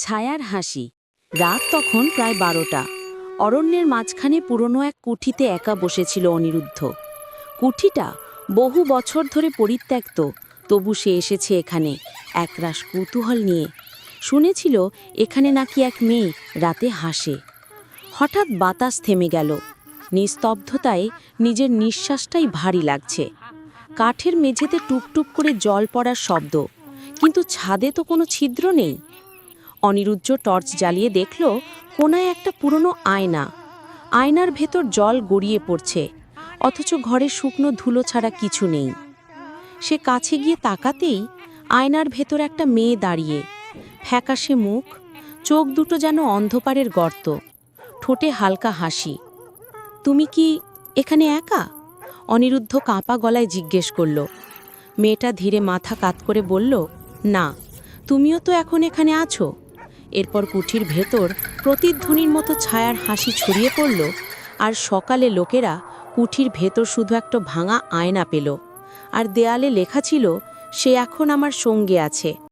ছায়ার হাসি। রাত তখন প্রায় 12টা। অরণ্যের মাঝখানে পুরনো এক কুঠিতে একা বসেছিল অনিরুদ্ধ। কুঠিটা বহু বছর ধরে পরিত্যক্ত, তবু সে এসেছে এখানে একরাশ কৌতূহল নিয়ে। শুনেছিল এখানে নাকি এক মেয়ে রাতে হাসে। হঠাৎ বাতাস থেমে গেল। নিস্তব্ধতায় নিজের নিঃশ্বাসটাই ভারী লাগছে। কাঠের মেঝেতে টুপটুপ করে জল পড়ার শব্দ, কিন্তু ছাদে তো কোনো ছিদ্র নেই। অনিরুদ্ধ টর্চ জ্বালিয়ে দেখল কোনায় একটা পুরনো আয়না। আয়নার ভেতর জল গড়িয়ে পড়ছে, অথচ ঘরে শুকনো ধুলো ছাড়া কিছু নেই। সে কাছে গিয়ে তাকাতেই আয়নার ভেতর একটা মেয়ে দাঁড়িয়ে, ফ্যাকাশে মুখ, চোখ দুটো যেন অন্ধকারের গর্ত, ঠোঁটে হালকা হাসি। তুমি কি এখানে একা? অনিরুদ্ধ কাঁপা গলায় জিজ্ঞেস করল। মেয়েটা ধীরে মাথা কাত করে বলল, না, তুমিও তো এখন এখানে আছো। এরপর কুঠির ভেতর প্রতিধ্বনির মতো ছায়ার হাসি ছড়িয়ে পড়ল, আর সকালে লোকেরা কুঠির ভেতর শুধু একটা ভাঙা আয়না পেল, আর দেয়ালে লেখা ছিল, সে এখন আমার সঙ্গে আছে।